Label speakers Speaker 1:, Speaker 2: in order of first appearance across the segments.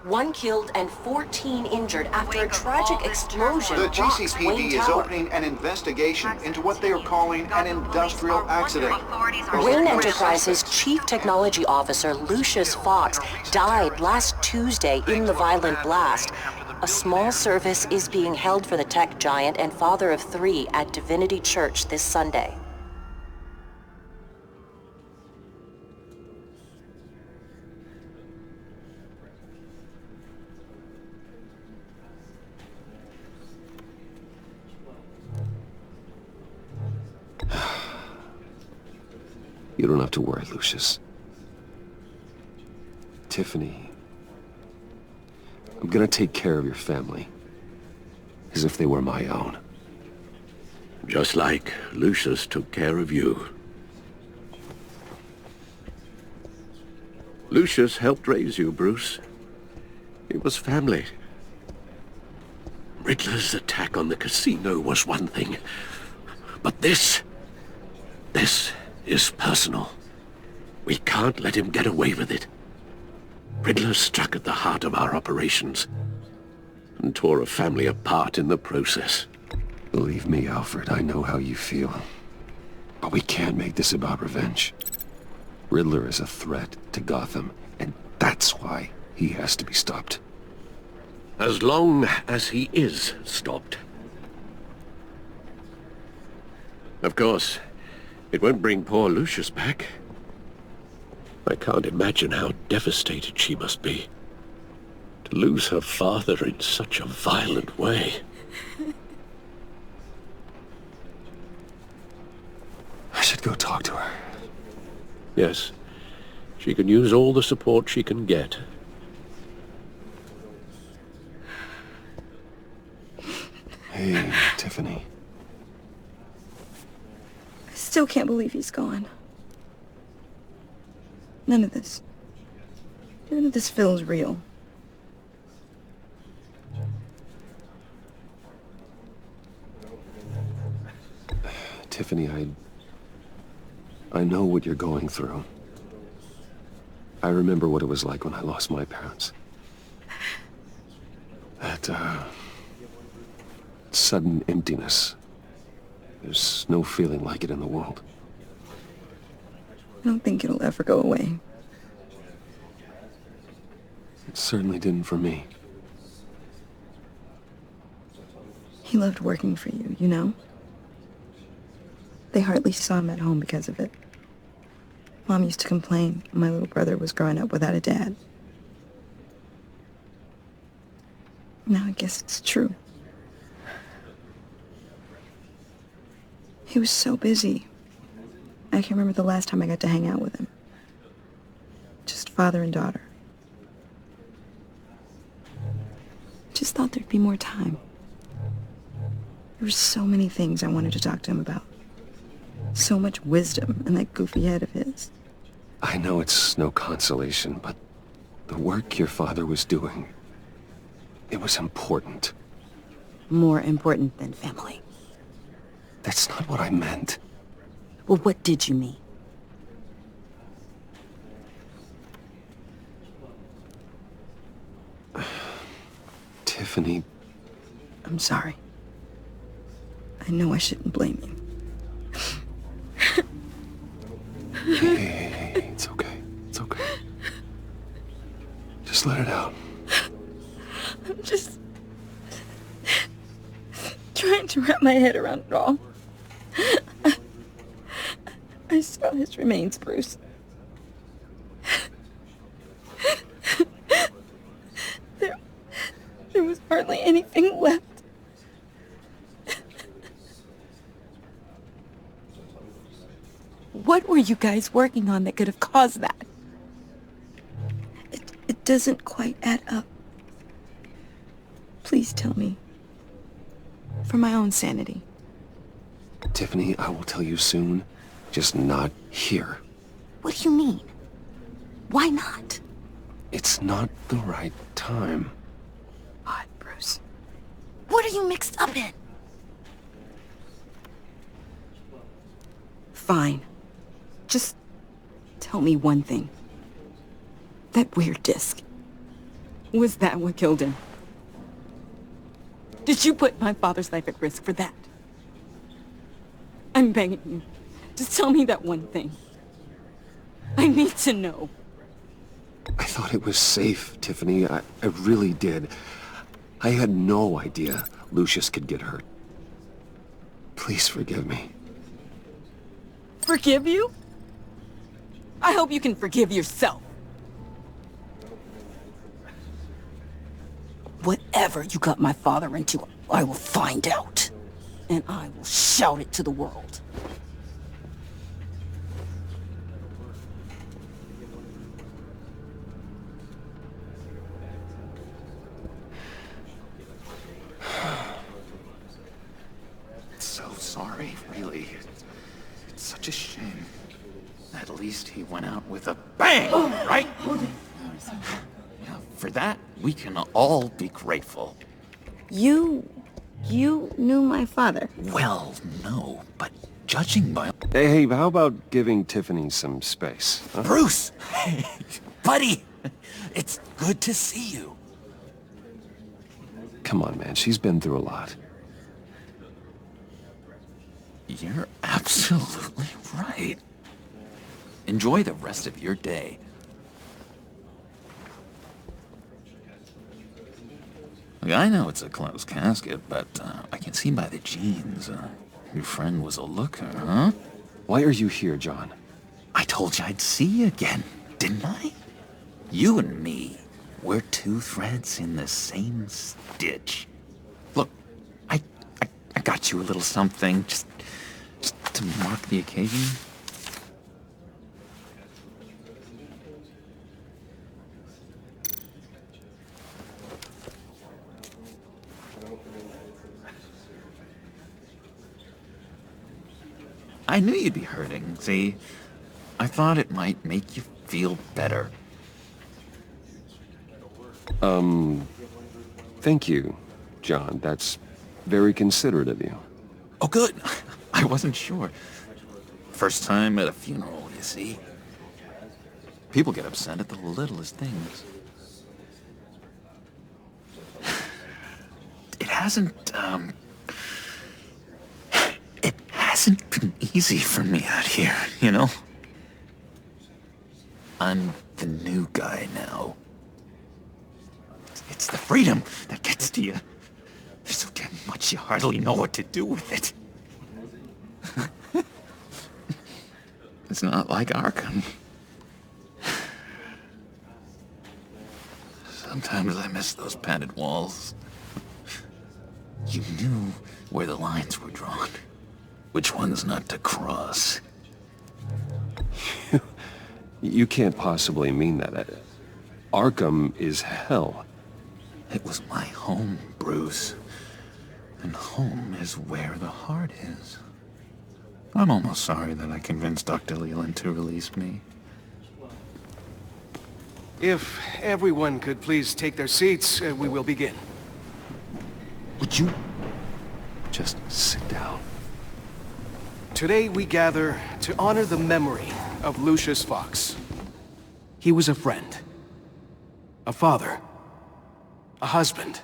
Speaker 1: 1 killed and 14 injured after a tragic explosion
Speaker 2: The
Speaker 1: rocks
Speaker 2: GCPD
Speaker 1: Wayne
Speaker 2: is
Speaker 1: Tower.
Speaker 2: opening an investigation into what they are calling an industrial accident.
Speaker 1: Wayne Enterprises Chief Technology Officer Lucius Fox died last Tuesday in the violent blast. A small service is being held for the tech giant and father of 3 at Divinity Church this Sunday.
Speaker 3: You don't have to worry, Lucius. Tiffany, I'm gonna take care of your family, as if they were my own.
Speaker 4: Just like Lucius took care of you. Lucius helped raise you, Bruce. It was family. Riddler's attack on the casino was one thing, but this is personal. We can't let him get away with it. Riddler struck at the heart of our operations and tore a family apart in the process.
Speaker 3: Believe me, Alfred, I know how you feel. But we can't make this about revenge. Riddler is a threat to Gotham, and that's why he has to be stopped.
Speaker 4: As long as he is stopped. Of course, it won't bring poor Lucius back. I can't imagine how devastated she must be. To lose her father in such a violent way.
Speaker 3: I should go talk to her.
Speaker 4: Yes, she can use all the support she can get.
Speaker 3: Hey, Tiffany.
Speaker 5: I still can't believe he's gone. None of this feels real.
Speaker 3: Tiffany, I know what you're going through. I remember what it was like when I lost my parents. That, sudden emptiness. There's no feeling like it in the world.
Speaker 5: I don't think it'll ever go away.
Speaker 3: It certainly didn't for me.
Speaker 5: He loved working for you, you know? They hardly saw him at home because of it. Mom used to complain my little brother was growing up without a dad. Now I guess it's true. He was so busy. I can't remember the last time I got to hang out with him. Just father and daughter. Just thought there'd be more time. There were so many things I wanted to talk to him about. So much wisdom in that goofy head of his.
Speaker 3: I know it's no consolation, but the work your father was doing, it was important.
Speaker 6: More important than family.
Speaker 3: That's not what I meant.
Speaker 6: Well, what did you mean?
Speaker 3: Tiffany.
Speaker 5: I'm sorry. I know I shouldn't blame you.
Speaker 3: Hey, it's okay. It's okay. Just let it out.
Speaker 5: I'm just trying to wrap my head around it all. I saw his remains, Bruce. There was hardly anything left.
Speaker 6: What were you guys working on that could have caused that?
Speaker 5: It doesn't quite add up. Please tell me. For my own sanity.
Speaker 3: Tiffany, I will tell you soon. Just not here.
Speaker 6: What do you mean? Why not?
Speaker 3: It's not the right time.
Speaker 5: What, Bruce?
Speaker 6: What are you mixed up in?
Speaker 5: Fine. Just tell me one thing. That weird disc.
Speaker 7: Was that what killed him? Did you put my father's life at risk for that? I'm begging you. Just tell me that one thing. I need to know.
Speaker 3: I thought it was safe, Tiffany. I really did. I had no idea Lucius could get hurt. Please forgive me.
Speaker 7: Forgive you? I hope you can forgive yourself. Whatever you got my father into, I will find out. And I will shout it to the world.
Speaker 2: So sorry, really. It's such a shame. At least he went out with a bang, right? Yeah, for that, we can all be grateful.
Speaker 5: You knew my father.
Speaker 2: Well, no, but judging by...
Speaker 3: Hey, how about giving Tiffany some space? Huh?
Speaker 2: Bruce! Buddy! It's good to see you.
Speaker 3: Come on, man. She's been through a lot.
Speaker 2: You're absolutely right. Enjoy the rest of your day. Look, I know it's a closed casket, but I can see by the jeans, your friend was a looker, huh?
Speaker 3: Why are you here, John?
Speaker 2: I told you I'd see you again, didn't I? You and me, we're two threads in the same stitch. Look, I got you a little something, just to mark the occasion. I knew you'd be hurting, see? I thought it might make you feel better.
Speaker 3: Thank you, John. That's very considerate of you.
Speaker 2: Oh, good. I wasn't sure. First time at a funeral, you see? People get upset at the littlest things. It hasn't been easy for me out here, you know? I'm the new guy now. It's the freedom that gets to you. There's so damn much you hardly know what to do with it. It's not like Arkham. Sometimes I miss those padded walls. You knew where the lines were drawn. Which ones not to cross.
Speaker 3: You can't possibly mean that. Arkham is hell.
Speaker 2: It was my home, Bruce. And home is where the heart is. I'm almost sorry that I convinced Dr. Leland to release me.
Speaker 8: If everyone could please take their seats, we will begin.
Speaker 3: Would you just sit down?
Speaker 8: Today we gather to honor the memory of Lucius Fox. He was a friend, a father, a husband,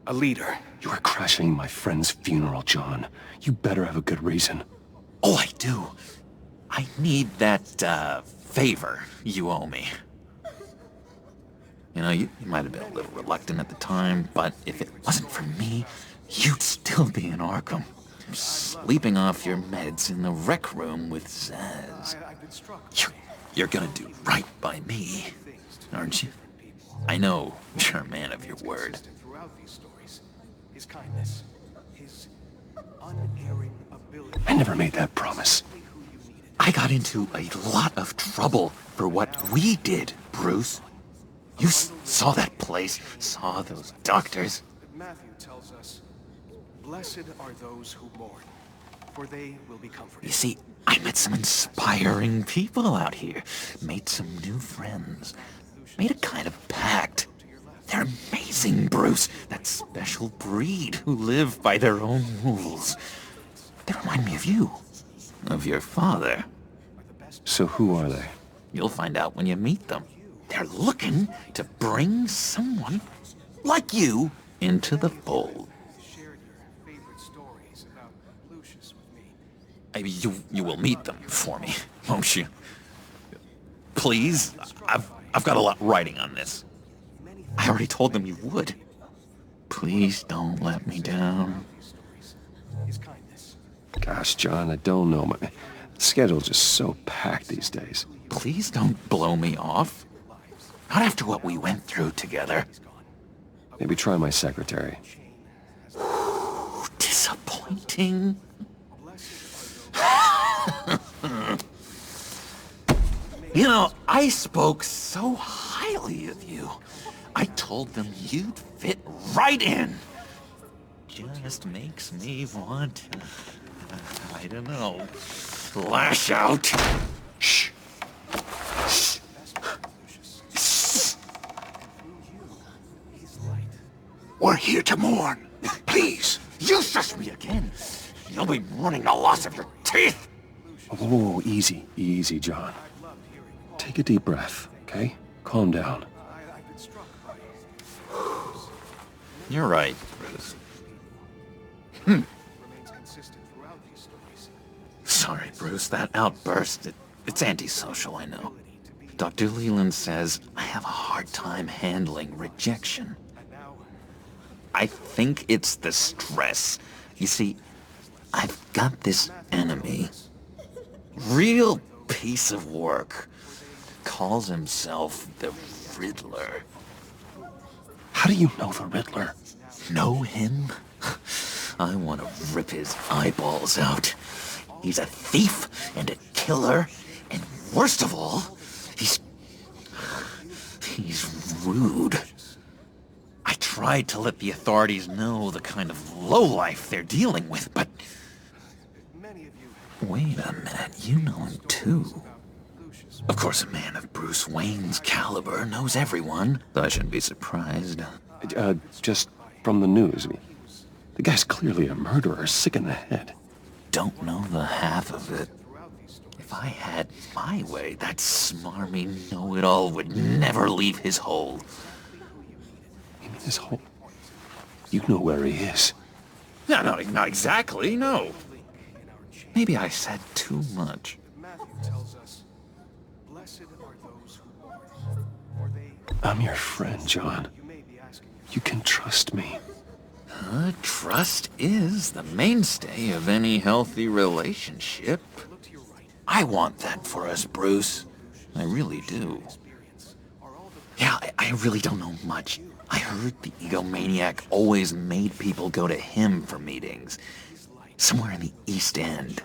Speaker 8: a leader.
Speaker 3: You are crashing my friend's funeral, John. You better have a good reason.
Speaker 2: Oh, I do. I need that, favor you owe me. You know, you might have been a little reluctant at the time, but if it wasn't for me, you'd still be in Arkham. Sleeping off your meds in the rec room with Zaz. You're gonna do right by me, aren't you? I know you're a man of your word.
Speaker 8: His kindness, his unerring ability.
Speaker 3: I never made that promise.
Speaker 2: I got into a lot of trouble for what we did, Bruce. You saw that place, saw those doctors.
Speaker 8: Matthew tells us, blessed are those who mourn, for they will be comforted.
Speaker 2: You see, I met some inspiring people out here, made some new friends, made a kind of pact. They're amazing, Bruce. That special breed who live by their own rules. They remind me of you, of your father.
Speaker 3: So who are they?
Speaker 2: You'll find out when you meet them. They're looking to bring someone like you into the fold.
Speaker 8: Shared your favorite stories about Lucius with me.
Speaker 2: Maybe you will meet them for me, won't you? Please? I've got a lot riding on this. I already told them you would. Please don't let me down.
Speaker 8: His kindness.
Speaker 3: Gosh, John, I don't know. My schedule's just so packed these days.
Speaker 2: Please don't blow me off. Not after what we went through together.
Speaker 3: Maybe try my secretary.
Speaker 2: Disappointing. You know, I spoke so highly of you. I told them you'd fit right in. Just makes me want to, I don't know, lash out. Shh. Shh. Shh. We're here to mourn. Please, you shush me again. You'll be mourning the loss of your teeth.
Speaker 3: Oh, easy, easy, John. Take a deep breath, okay? Calm down.
Speaker 2: You're right, Bruce.
Speaker 8: Remains consistent throughout these stories.
Speaker 2: Sorry, Bruce, that outburst, it's antisocial, I know. Dr. Leland says I have a hard time handling rejection. I think it's the stress. You see, I've got this enemy. Real piece of work. Calls himself the Riddler.
Speaker 3: How do you know the Riddler?
Speaker 2: Know him? I want to rip his eyeballs out. He's a thief and a killer, and worst of all, he's rude. I tried to let the authorities know the kind of lowlife they're dealing with, but... Wait a minute, you know him too. Of course, a man of Bruce Wayne's caliber knows everyone, so I shouldn't be surprised.
Speaker 3: Just from the news. I mean, the guy's clearly a murderer, sick in the head.
Speaker 2: Don't know the half of it. If I had my way, that smarmy know-it-all would never leave his hole.
Speaker 3: You mean his hole? You know where he is.
Speaker 2: No, not exactly, no. Maybe I said too much.
Speaker 8: Matthew tells us, blessed are those who mourn, for they...
Speaker 3: I'm your friend, John.
Speaker 8: You may be asking
Speaker 3: You can trust me.
Speaker 2: Trust is the mainstay of any healthy relationship. I want that for us, Bruce. I really do. Yeah, I really don't know much. I heard the egomaniac always made people go to him for meetings. Somewhere in the East End.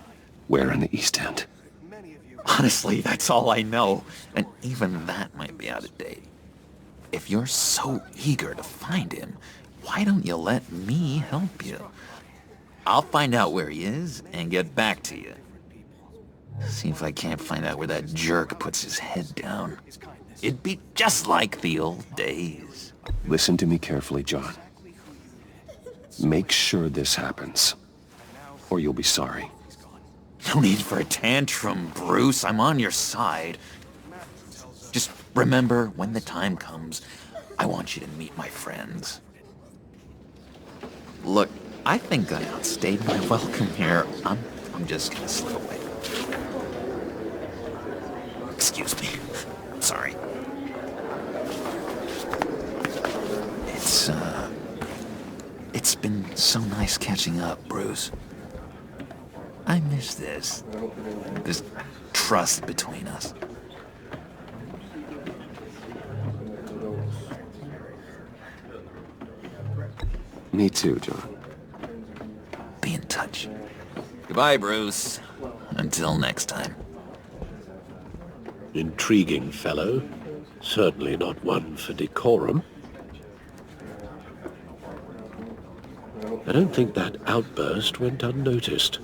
Speaker 3: Where in the East End?
Speaker 2: Honestly, that's all I know. And even that might be out of date. If you're so eager to find him, why don't you let me help you? I'll find out where he is and get back to you. See if I can't find out where that jerk puts his head down. It'd be just like the old days.
Speaker 3: Listen to me carefully, John. Make sure this happens, or you'll be sorry.
Speaker 2: No need for a tantrum, Bruce. I'm on your side. Just remember, when the time comes, I want you to meet my friends. Look, I think I outstayed my welcome here. I'm just gonna slip away. Excuse me. Sorry. It's been so nice catching up, Bruce. I miss this trust between us.
Speaker 3: Me too, John.
Speaker 2: Be in touch. Goodbye, Bruce. Until next time.
Speaker 4: Intriguing fellow. Certainly not one for decorum. I don't think that outburst went unnoticed.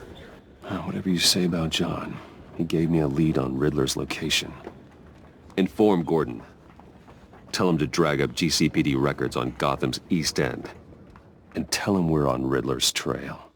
Speaker 3: Whatever you say about John, he gave me a lead on Riddler's location. Inform Gordon. Tell him to drag up GCPD records on Gotham's East End. And tell him we're on Riddler's trail.